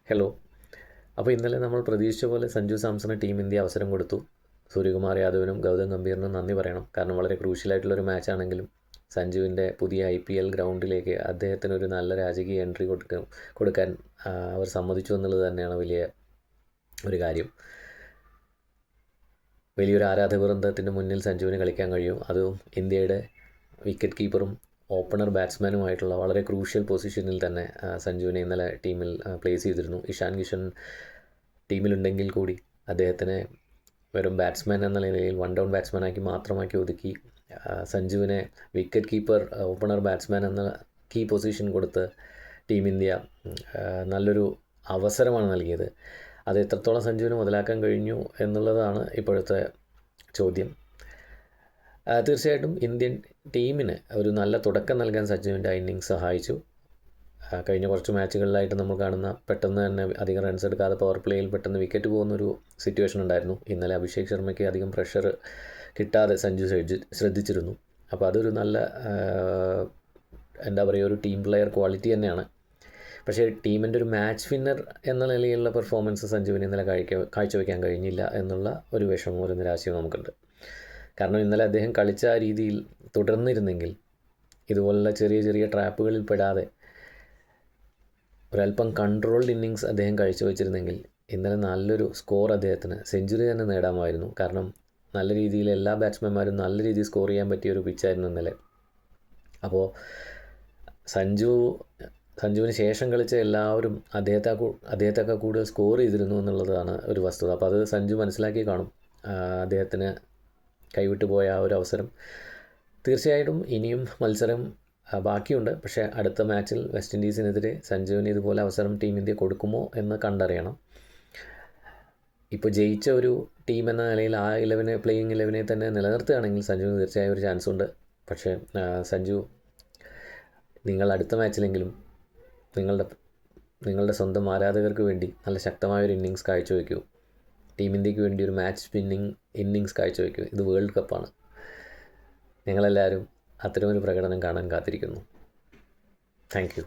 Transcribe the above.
Hello. അപ്പോൾ ഇന്നലെ നമ്മൾ പ്രതീക്ഷിച്ച പോലെ സഞ്ജു സാംസണ് ടീം ഇന്ത്യ അവസരം കൊടുത്തു. സൂര്യകുമാർ യാദവിനും ഗൗതം ഗംഭീറിനും നന്ദി പറയണം. കാരണം വളരെ ക്രൂഷ്യലായിട്ടുള്ളൊരു മാച്ചാണെങ്കിലും സഞ്ജുവിൻ്റെ പുതിയ IPL ഗ്രൗണ്ടിലേക്ക് അദ്ദേഹത്തിനൊരു നല്ല രാജകീയ എൻട്രി കൊടുക്കാൻ അവർ സമ്മതിച്ചു എന്നുള്ളത് തന്നെയാണ് വലിയ ഒരു കാര്യം. വലിയൊരു ആരാധകവൃന്ദത്തിൻ്റെ മുന്നിൽ സഞ്ജുവിന് കളിക്കാൻ കഴിയും. അതും ഇന്ത്യയുടെ വിക്കറ്റ് കീപ്പറും ഓപ്പണർ ബാറ്റ്സ്മാനുമായിട്ടുള്ള വളരെ ക്രൂഷ്യൽ പൊസിഷനിൽ തന്നെ സഞ്ജുവിനെ ഇന്നലെ ടീമിൽ പ്ലേസ് ചെയ്തിരുന്നു. ഇഷാൻ കിഷൻ ടീമിലുണ്ടെങ്കിൽ കൂടി അദ്ദേഹത്തിനെ വെറും ബാറ്റ്സ്മാൻ എന്ന നിലയിൽ വൺ ഡൗൺ ബാറ്റ്സ്മാനാക്കി മാത്രമാക്കി ഒതുക്കി സഞ്ജുവിനെ വിക്കറ്റ് കീപ്പർ ഓപ്പണർ ബാറ്റ്സ്മാൻ എന്ന കീ പൊസിഷൻ കൊടുത്ത് ടീം ഇന്ത്യ നല്ലൊരു അവസരമാണ് നൽകിയത്. അത് എത്രത്തോളം സഞ്ജുവിന് മുതലാക്കാൻ കഴിഞ്ഞു എന്നുള്ളതാണ് ഇപ്പോഴത്തെ ചോദ്യം. തീർച്ചയായിട്ടും ഇന്ത്യൻ ടീമിന് ഒരു നല്ല തുടക്കം നൽകാൻ സഞ്ജുവിൻ്റെ ഇന്നിങ്സ് സഹായിച്ചു. കഴിഞ്ഞ കുറച്ച് മാച്ചുകളിലായിട്ട് നമ്മൾ കാണുന്ന പെട്ടെന്ന് തന്നെ അധികം റൺസ് എടുക്കാതെ പവർ പ്ലേയിൽ പെട്ടെന്ന് വിക്കറ്റ് പോകുന്നൊരു സിറ്റുവേഷൻ ഉണ്ടായിരുന്നു. ഇന്നലെ അഭിഷേക് ശർമ്മയ്ക്ക് അധികം പ്രഷർ കിട്ടാതെ സഞ്ജു ശ്രദ്ധിച്ചിരുന്നു. അപ്പോൾ അതൊരു നല്ല എന്താ പറയുക, ഒരു ടീം പ്ലെയർ ക്വാളിറ്റി തന്നെയാണ്. പക്ഷേ ടീമിൻ്റെ ഒരു മാച്ച് വിന്നർ എന്ന നിലയിലുള്ള പെർഫോമൻസ് സഞ്ജുവിന് ഇന്നലെ കാഴ്ചവെക്കാൻ കഴിഞ്ഞില്ല എന്നുള്ള ഒരു വിഷമവും ഒരു നിരാശയും നമുക്കുണ്ട്. കാരണം ഇന്നലെ അദ്ദേഹം കളിച്ച ആ രീതിയിൽ തുടർന്നിരുന്നെങ്കിൽ, ഇതുപോലുള്ള ചെറിയ ചെറിയ ട്രാപ്പുകളിൽ പെടാതെ ഒരല്പം കൺട്രോൾഡ് ഇന്നിങ്സ് അദ്ദേഹം കാഴ്ചവെച്ചിരുന്നെങ്കിൽ ഇന്നലെ നല്ലൊരു സ്കോർ അദ്ദേഹത്തിന് സെഞ്ചുറി തന്നെ നേടാമായിരുന്നു. കാരണം നല്ല രീതിയിൽ എല്ലാ ബാറ്റ്സ്മാൻമാരും നല്ല രീതിയിൽ സ്കോർ ചെയ്യാൻ പറ്റിയ ഒരു പിച്ചായിരുന്നു ഇന്നലെ. അപ്പോൾ സഞ്ജുവിന് ശേഷം കളിച്ച എല്ലാവരും അദ്ദേഹത്തെക്കാൾ കൂടുതൽ സ്കോർ ചെയ്തിരുന്നു എന്നുള്ളതാണ് ഒരു വസ്തുത. അപ്പോൾ അത് സഞ്ജു മനസ്സിലാക്കി കാണും. അദ്ദേഹത്തിന് കൈവിട്ടു പോയ ആ ഒരു അവസരം. തീർച്ചയായിട്ടും ഇനിയും മത്സരം ബാക്കിയുണ്ട്. പക്ഷേ അടുത്ത മാച്ചിൽ വെസ്റ്റ് ഇൻഡീസിനെതിരെ സഞ്ജുവിന് ഇതുപോലെ അവസരം ടീം ഇന്ത്യ കൊടുക്കുമോ എന്ന് കണ്ടറിയണം. ഇപ്പോൾ ജയിച്ച ഒരു ടീം എന്ന നിലയിൽ ആ പ്ലേയിങ് 11 തന്നെ നിലനിർത്തുകയാണെങ്കിൽ സഞ്ജുവിന് തീർച്ചയായും ഒരു ചാൻസ് ഉണ്ട്. പക്ഷേ സഞ്ജു, നിങ്ങൾ അടുത്ത മാച്ചിലെങ്കിലും നിങ്ങളുടെ സ്വന്തം ആരാധകർക്ക് വേണ്ടി നല്ല ശക്തമായൊരു ഇന്നിങ്സ് കാഴ്ചവെക്കൂ. ടീം ഇന്ത്യക്ക് വേണ്ടി ഒരു മാച്ച് വിന്നിങ് ഇന്നിങ്സ് കാഴ്ചവെക്കൂ. ഇത് വേൾഡ് കപ്പാണ്. ഞങ്ങളെല്ലാവരും അത്തരമൊരു പ്രകടനം കാണാൻ കാത്തിരിക്കുന്നു. Thank you.